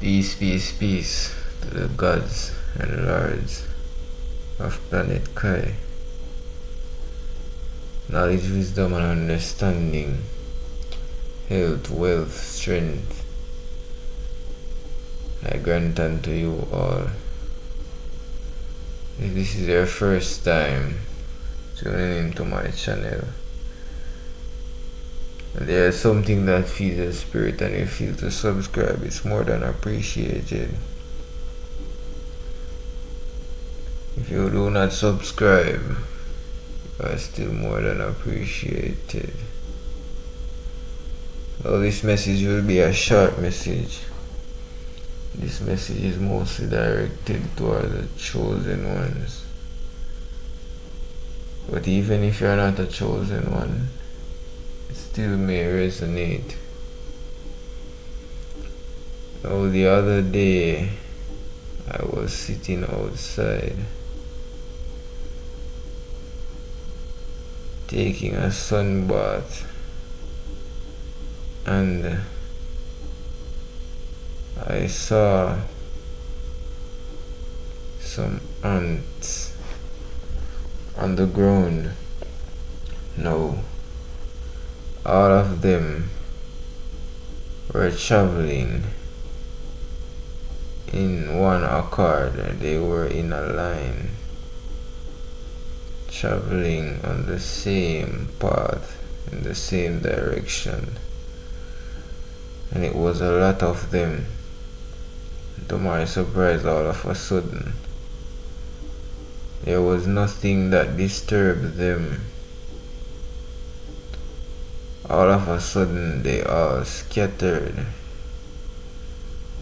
Peace, peace, peace to the gods and lords of planet Kai. Knowledge, wisdom, and understanding, health, wealth, strength, I grant unto you all. If this is your first time tuning into my channel, and there is something that feeds your spirit and you feel to subscribe, it's more than appreciated. If you do not subscribe, you are still more than appreciated. Now this message will be a short message. This message is mostly directed toward the chosen ones. But even if you are not a chosen one, it still may resonate. Now the other day, I was sitting outside taking a sun bath, and I saw some ants on the ground. Now, all of them were traveling in one accord. They were in a line, traveling on the same path, in the same direction. And it was a lot of them. To my surprise, all of a sudden, there was nothing that disturbed them. All of a sudden, they all scattered.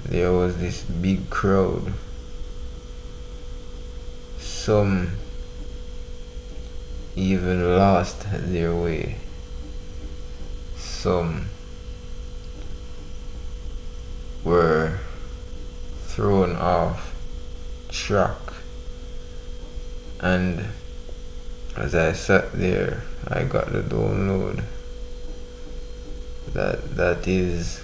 There was this big crowd. Some even lost their way. Some were thrown off track, and as I sat there, I got the download that is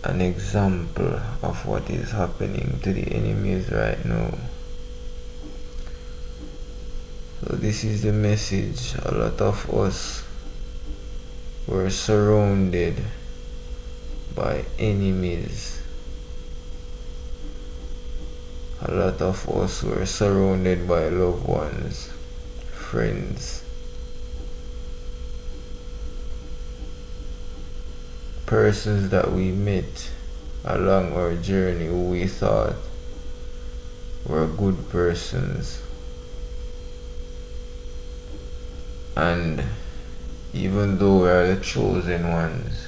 an example of what is happening to the enemies right now. So this is the message. A lot of us were surrounded by enemies. A lot of us were surrounded by loved ones, friends, persons that we met along our journey who we thought were good persons. And even though we are the chosen ones,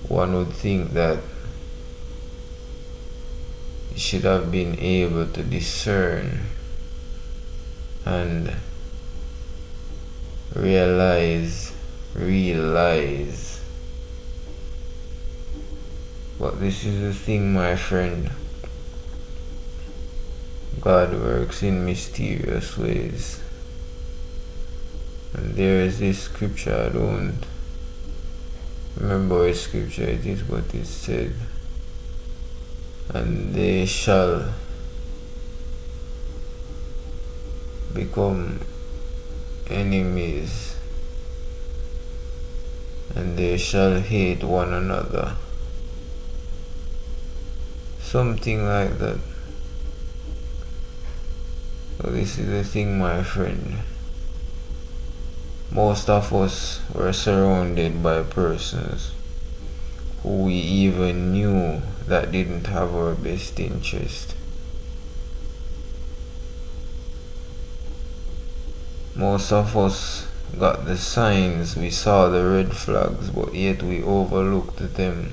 one would think that you should have been able to discern and realize. But this is the thing, my friend. God works in mysterious ways. And there is this scripture, I don't remember which scripture it is, but it said, and they shall become enemies, and they shall hate one another. Something like that. So this is the thing, my friend. Most of us were surrounded by persons who we even knew that didn't have our best interest. Most of us got the signs, we saw the red flags, but yet we overlooked them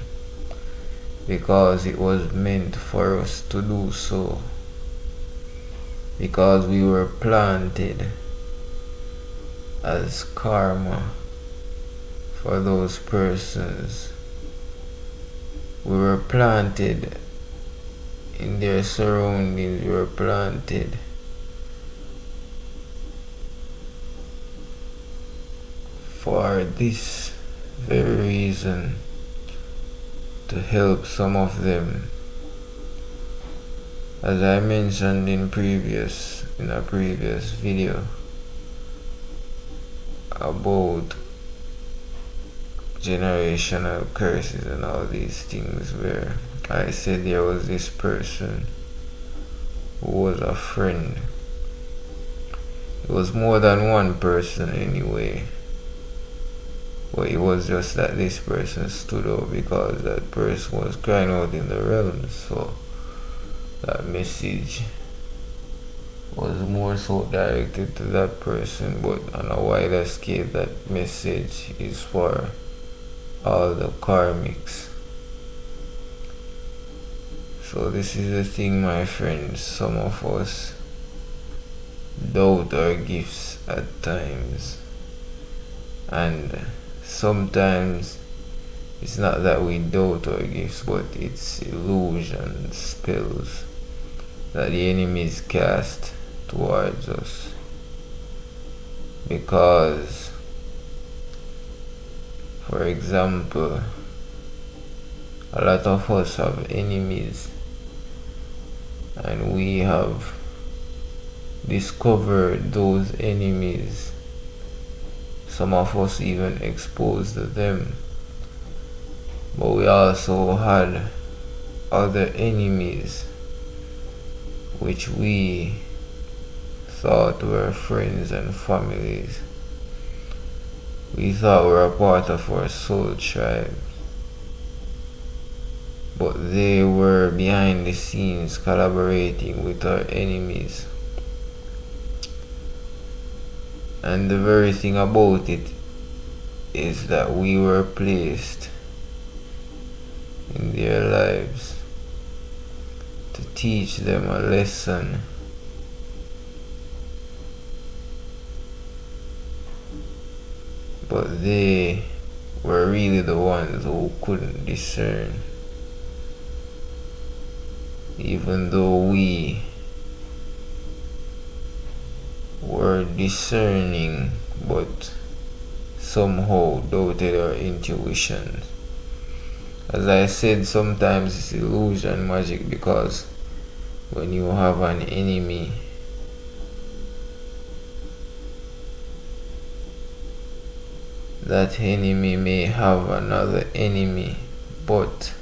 because it was meant for us to do so. Because we were planted as karma for those persons. We were planted in their surroundings. We were planted for this very reason, to help some of them. As I mentioned in a previous video about generational curses and all these things, where I said there was this person who was a friend. It was more than one person anyway, but it was just that this person stood out because that person was crying out in the realms. So that message was more so directed to that person, but on a wider scale, that message is for all the karmics. So this is the thing, my friends. Some of us doubt our gifts at times, and sometimes it's not that we doubt our gifts, but it's illusions, spells that the enemies cast towards us. Because, for example, a lot of us have enemies, and we have discovered those enemies. Some of us even exposed them, but we also had other enemies which we thought were friends and families. We thought were a part of our soul tribe, but they were behind the scenes collaborating with our enemies. And the very thing about it is that we were placed in their lives to teach them a lesson. But they were really the ones who couldn't discern. Even though we were discerning, but somehow doubted our intuition. As I said, sometimes it's illusion magic, because when you have an enemy, that enemy may have another enemy, but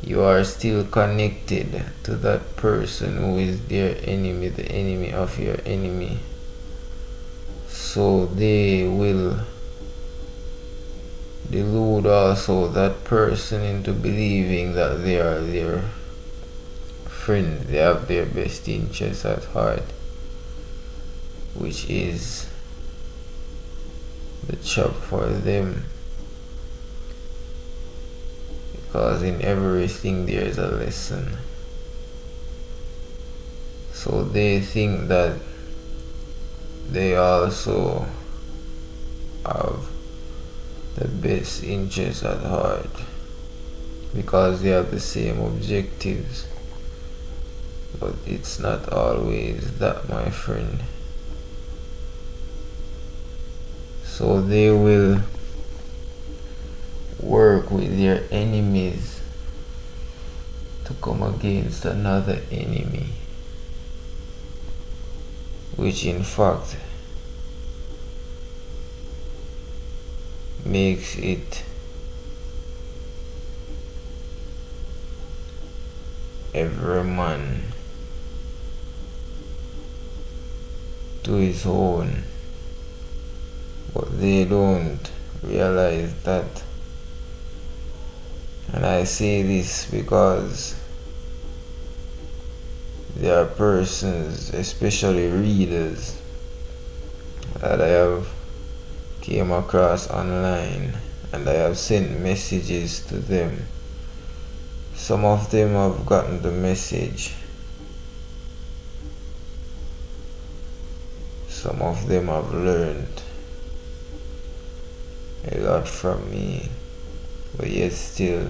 you are still connected to that person who is their enemy, the enemy of your enemy. So they will delude also that person into believing that they are their friend, they have their best interests at heart, which is the trap for them. Because in everything there is a lesson. So they think that they also have the best interests at heart, because they have the same objectives. But it's not always that, my friend. So they will work with their enemies to come against another enemy, which in fact makes it every man to his own. But they don't realize that. And I say this because there are persons, especially readers, that I have came across online, and I have sent messages to them. Some of them have gotten the message. Some of them have learned a lot from me, but yet still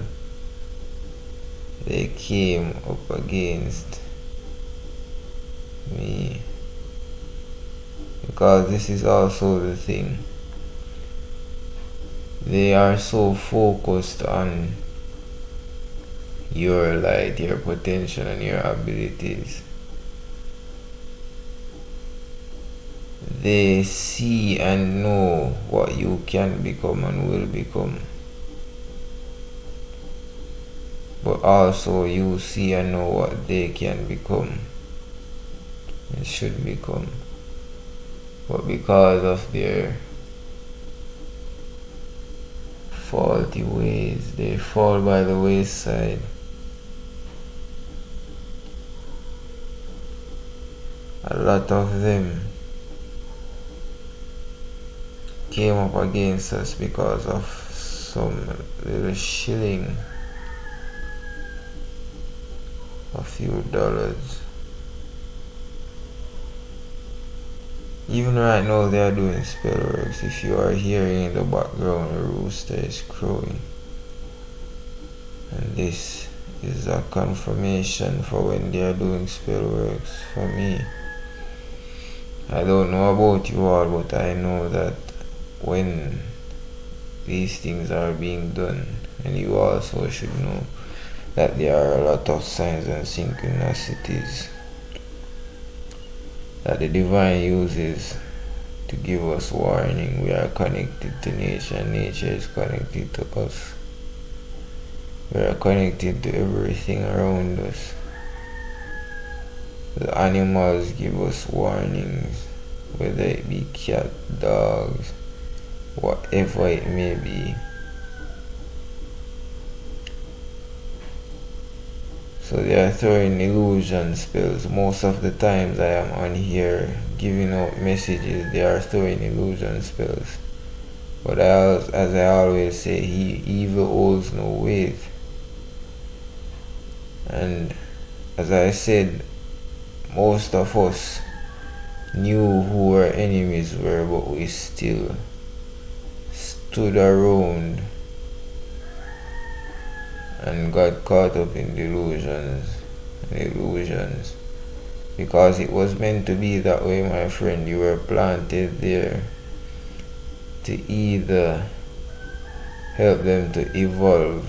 they came up against me, because this is also the thing. They are so focused on your light, your potential, and your abilities. They see and know what you can become and will become. But also you see and know what they can become and should become. But because of their faulty ways, they fall by the wayside. A lot of them came up against us because of some little shilling, a few dollars. Even right now they are doing spell works. If you are hearing in the background, a rooster is crowing. And this is a confirmation for when they are doing spell works for me. I don't know about you all, but I know that when these things are being done, and you also should know that there are a lot of signs and synchronicities that the divine uses to give us warning. We are connected to nature, nature is connected to us. We are connected to everything around us. The animals give us warnings, whether it be cat, dogs, whatever it may be. So they are throwing illusion spells. Most of the times I am on here giving out messages, they are throwing illusion spells. But as I always say, evil holds no weight. And as I said, most of us knew who our enemies were, but we still stood around and got caught up in delusions and illusions, because it was meant to be that way, my friend. You were planted there to either help them to evolve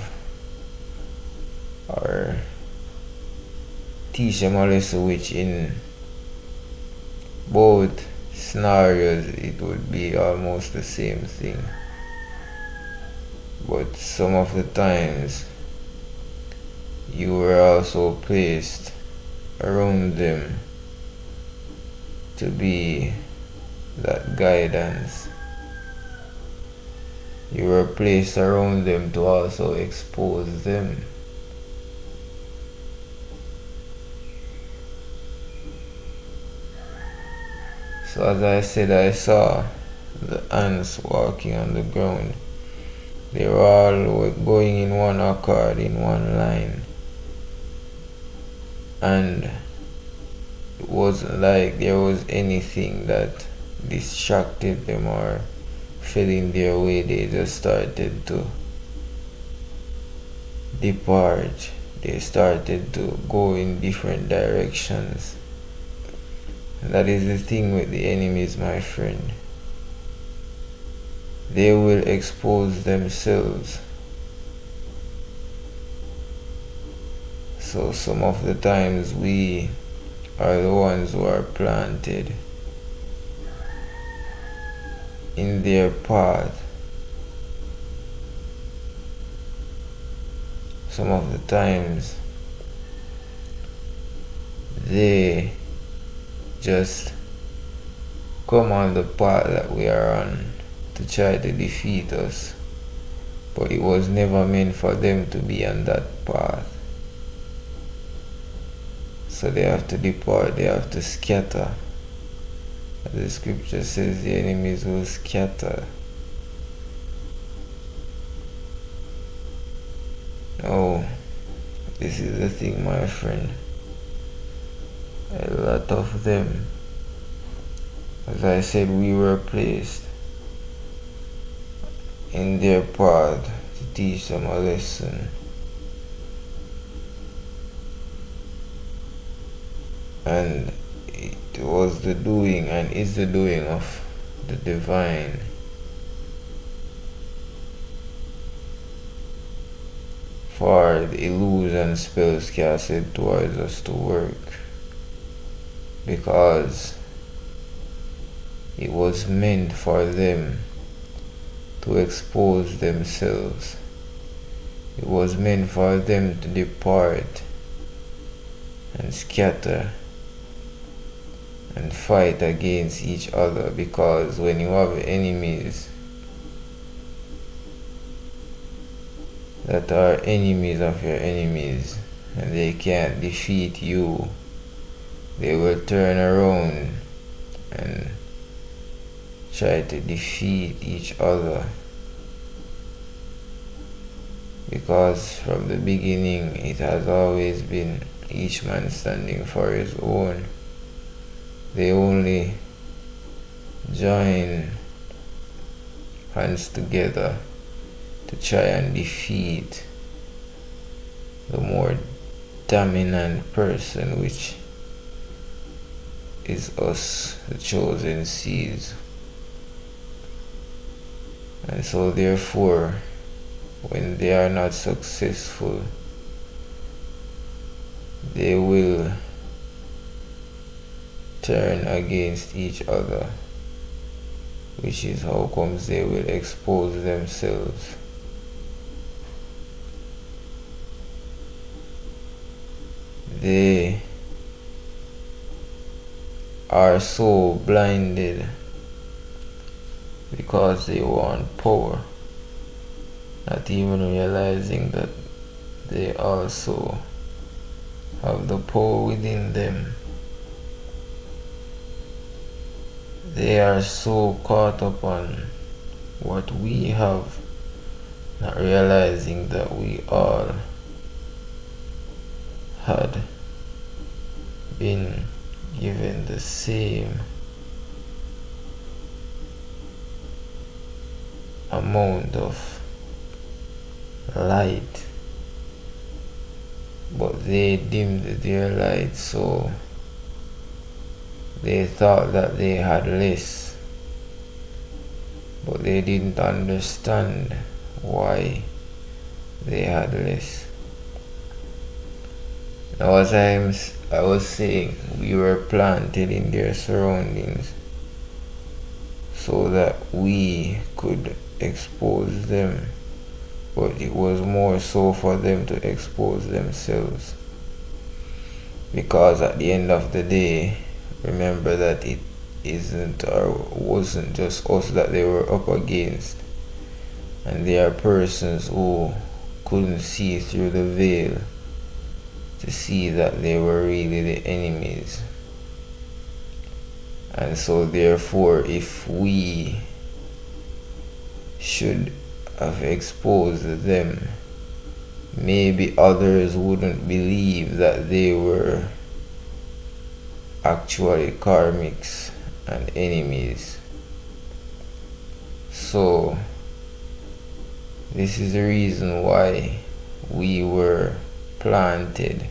or teach them a lesson, which in both scenarios it would be almost the same thing. But some of the times you were also placed around them to be that guidance. You were placed around them to also expose them. So as I said, I saw the ants walking on the ground. They were all going in one accord, in one line. And it wasn't like there was anything that distracted them or fell in their way. They just started to depart. They started to go in different directions. And that is the thing with the enemies, my friend. They will expose themselves. So some of the times we are the ones who are planted in their path. Some of the times they just come on the path that we are on to try to defeat us, but it was never meant for them to be on that path. So they have to depart, they have to scatter. As the scripture says, the enemies will scatter. Oh, this is the thing, my friend. A lot of them, as I said, we were placed in their path to teach them a lesson. And it was the doing and is the doing of the divine for the illusion spells casted towards us to work, because it was meant for them to expose themselves. It was meant for them to depart and scatter and fight against each other, because when you have enemies that are enemies of your enemies and they can't defeat you, they will turn around and try to defeat each other, because from the beginning it has always been each man standing for his own. They only join hands together to try and defeat the more dominant person, which is us, the chosen seeds. And so therefore, when they are not successful, they will turn against each other, which is how comes they will expose themselves. They are so blinded because they want power, not even realizing that they also have the power within them. They are so caught up on what we have, not realizing that we all had been given the same amount of light, but they dimmed their light, so they thought that they had less, but they didn't understand why they had less. Now, as I was saying, we were planted in their surroundings so that we could expose them, but it was more so for them to expose themselves, because at the end of the day, remember that it isn't or wasn't just us that they were up against, and there are persons who couldn't see through the veil to see that they were really the enemies. And so therefore, if we should have exposed them, maybe others wouldn't believe that they were actually karmics and enemies. So this is the reason why we were planted.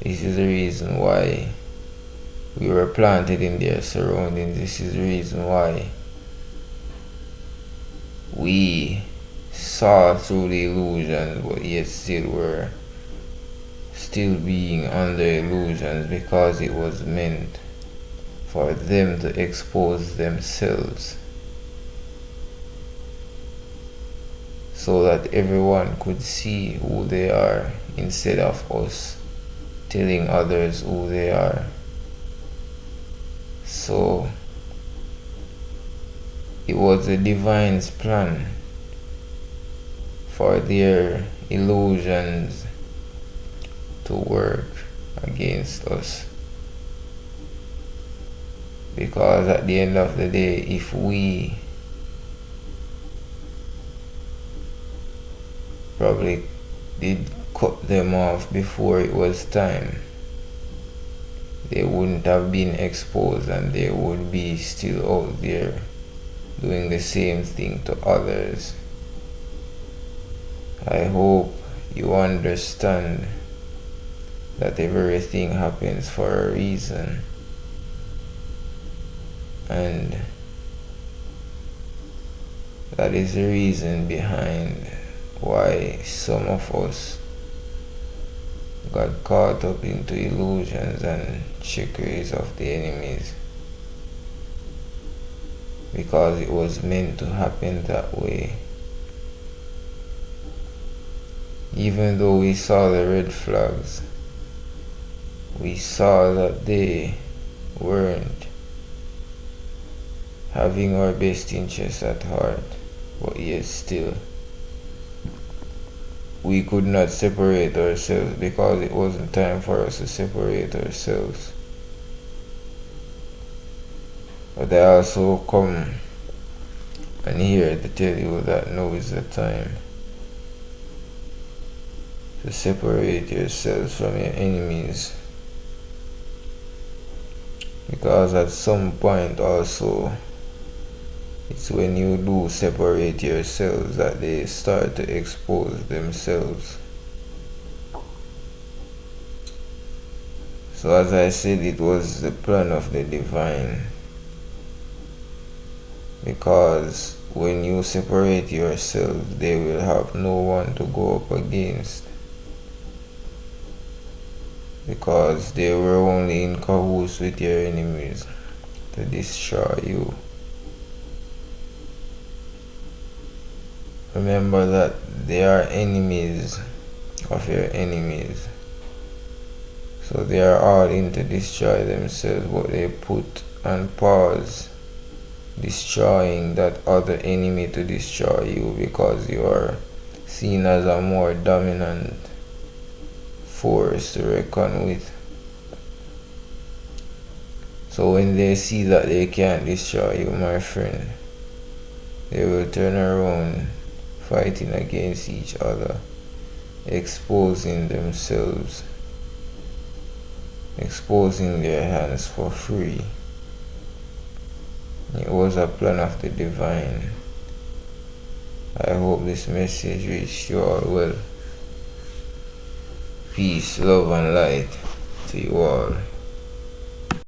This is the reason why we were planted in their surroundings. This is the reason why we saw through the illusions, but yet still were still being under illusions, because it was meant for them to expose themselves so that everyone could see who they are, instead of us telling others who they are. So it was the divine's plan for their illusions to work against us, because at the end of the day, if we probably did cut them off before it was time, they wouldn't have been exposed, and they would be still out there doing the same thing to others. I hope you understand that everything happens for a reason, and that is the reason behind why some of us got caught up into illusions and trickeries of the enemies, because it was meant to happen that way. Even though we saw the red flags, we saw that they weren't having our best interests at heart, but yet still we could not separate ourselves because it wasn't time for us to separate ourselves. But I also come and here to tell you that now is the time to separate yourselves from your enemies, because at some point also it's when you do separate yourselves that they start to expose themselves. So as I said, it was the plan of the divine, because when you separate yourselves, they will have no one to go up against, because they were only in cahoots with your enemies to destroy you. Remember that they are enemies of your enemies, so they are all in to destroy themselves, but they put on pause destroying that other enemy to destroy you, because you are seen as a more dominant force to reckon with. So when they see that they can't destroy you, my friend, they will turn around fighting against each other, exposing themselves, exposing their hands for free. It was a plan of the divine. I hope this message reached you all well. Peace, love and light to you all.